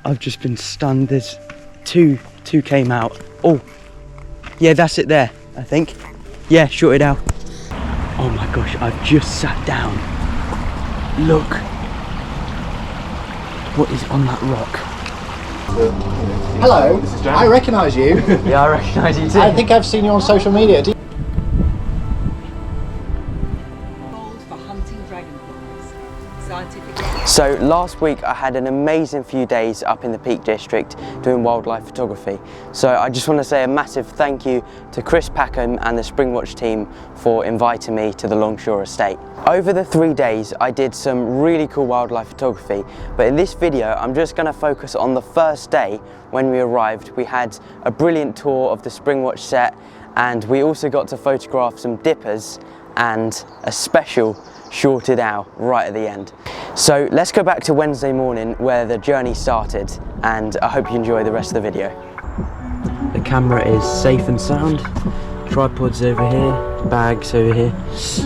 I've just been stunned. There's two came out. Oh, yeah, that's it there, I think. Yeah, shot it out. Oh my gosh, I've just sat down. Look. What is on that rock? Hello, I recognise you. Yeah, I recognise you too. I think I've seen you on social media. So last week I had an amazing few days up in the Peak District doing wildlife photography. So I just want to say a massive thank you to Chris Packham and the Springwatch team for inviting me to the Longshore estate. Over the 3 days I did some really cool wildlife photography, but in this video I'm just going to focus on the first day when we arrived. We had a brilliant tour of the Springwatch set, and we also got to photograph some dippers and a special shorted owl right at the end. So let's go back to Wednesday morning where the journey started, and I hope you enjoy the rest of the video. The camera is safe and sound. Tripod's over here, bags over here,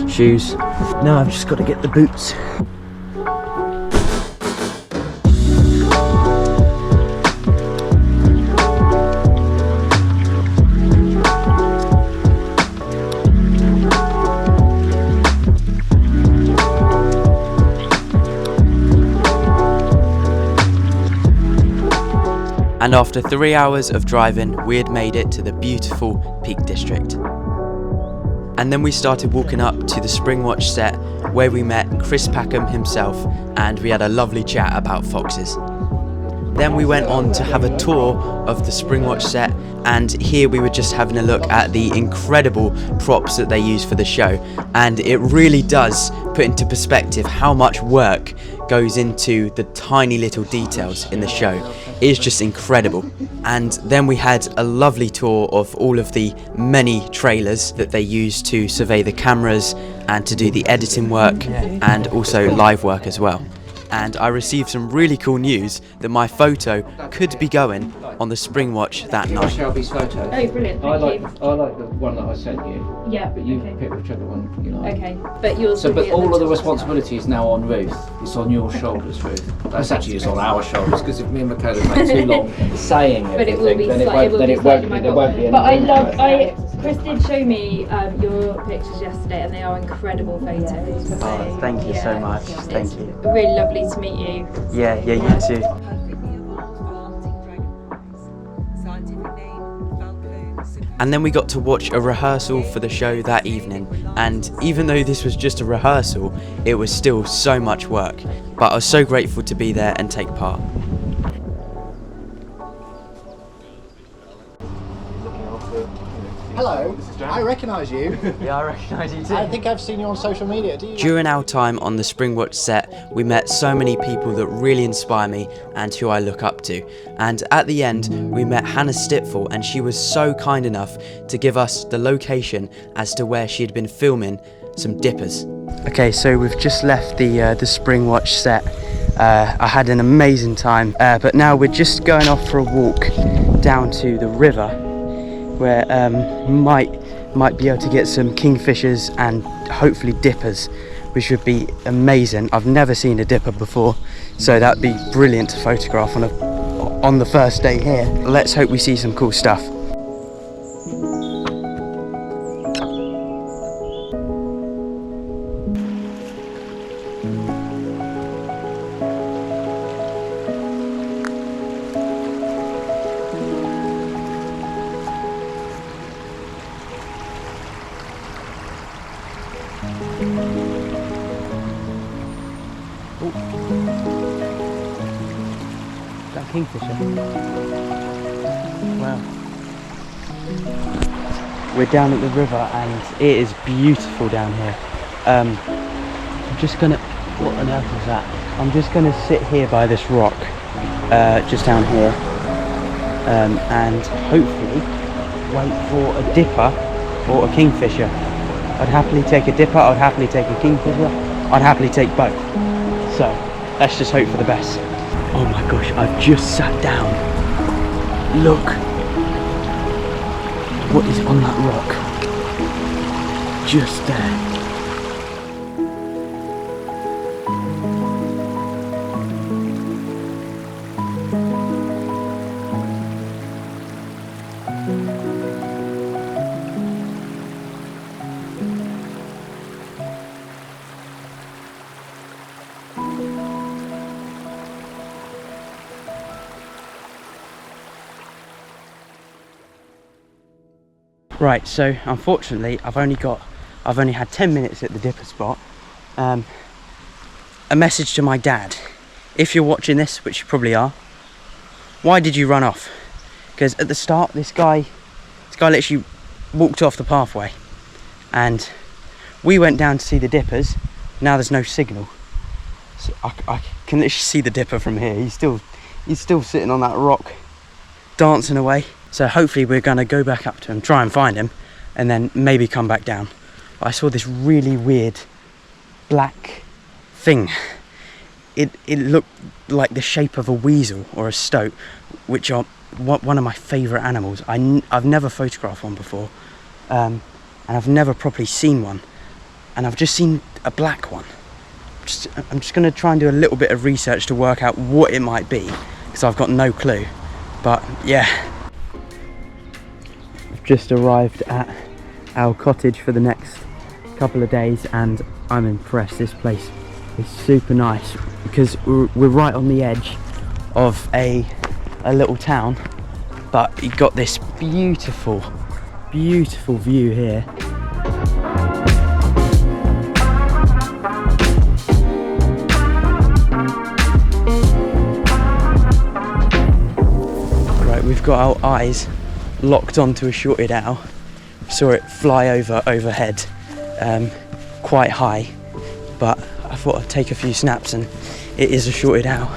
shoes. Now I've just got to get the boots. And after 3 hours of driving, we had made it to the beautiful Peak District. And then we started walking up to the Springwatch set, where we met Chris Packham himself, and we had a lovely chat about foxes. Then we went on to have a tour of the Springwatch set, and here we were just having a look at the incredible props that they use for the show, and it really does put into perspective how much work goes into the tiny little details in the show. It is just incredible. And then we had a lovely tour of all of the many trailers that they use to survey the cameras and to do the editing work and also live work as well. And I received some really cool news that my photo could be going on the Springwatch that night. Shelby's photo. Oh, brilliant, thank you. I like the one that I sent you. Yeah. But you okay. pick whichever one you like. Okay, but yours. So, will but be at all of the top. responsibility is now on Ruth. It's on your shoulders, Ruth. That's actually it's on our shoulders, because if me and Michaela make too long saying But it will be then slightly. it won't be. There won't be any. But I love. Chris did show me your pictures yesterday, and they are incredible photos. Oh, thank you so much. Thank you. Really lovely to meet you. Yeah, you too. And then we got to watch a rehearsal for the show that evening, and even though this was just a rehearsal, it was still so much work, but I was so grateful to be there and take part. Hello, I recognise you. Yeah, I recognise you too. I think I've seen you on social media. Do you? During our time on the Springwatch set, we met so many people that really inspire me and who I look up to. And at the end, we met Hannah Stipful, and she was so kind enough to give us the location as to where she had been filming some dippers. Okay, so we've just left the Springwatch set. I had an amazing time, but now we're just going off for a walk down to the river, where might be able to get some kingfishers and hopefully dippers, which would be amazing. I've never seen a dipper before, so that'd be brilliant to photograph on the first day here. Let's hope we see some cool stuff. That kingfisher. Wow. We're down at the river and it is beautiful down here. I'm just gonna, what on earth is that? I'm just gonna sit here by this rock, just down here, and hopefully wait for a dipper or a kingfisher. I'd happily take a dipper, I'd happily take a kingfisher, I'd happily take both. So let's just hope for the best. Oh my gosh, I've just sat down. Look. What is on that rock? Just there. Right, so unfortunately I've only had 10 minutes at the dipper spot. A message to my dad: if you're watching this, which you probably are, why did you run off? Because at the start this guy literally walked off the pathway, and we went down to see the dippers. Now there's no signal, so I can literally see the dipper from here. He's still sitting on that rock dancing away. So hopefully we're going to go back up to him, try and find him, and then maybe come back down. But I saw this really weird black thing. It looked like the shape of a weasel or a stoat, which are one of my favourite animals. I've never photographed one before, and I've never properly seen one, and I've just seen a black one. I'm just going to try and do a little bit of research to work out what it might be, because I've got no clue. But yeah, I've just arrived at our cottage for the next couple of days, and I'm impressed. This place is super nice because we're right on the edge of a little town, but you got this beautiful view here. We've got our eyes locked onto a shorted owl. Saw it fly overhead quite high, but I thought I'd take a few snaps, and it is a shorted owl,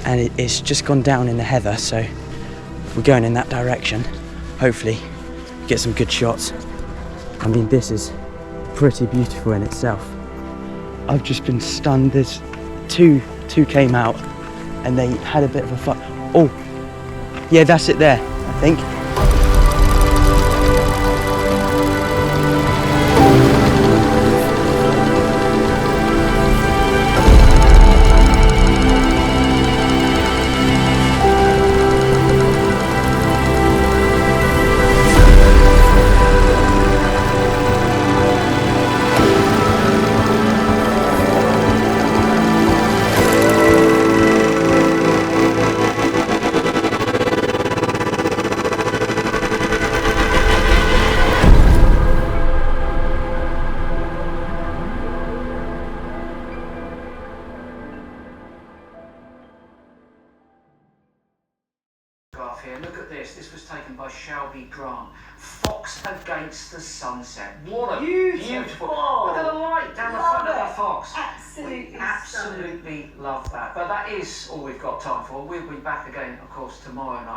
and it's just gone down in the heather, so we're going in that direction. Hopefully get some good shots. I mean, this is pretty beautiful in itself. I've just been stunned. There's two came out and they had a bit of a fight. Oh, yeah, that's it there, I think. Here, look at this. This was taken by Shelby Grant. Fox against the sunset. What a beautiful. Look at the light down the front of the fox. Absolutely, we absolutely love that. But that is all we've got time for. We'll be back again, of course, tomorrow night.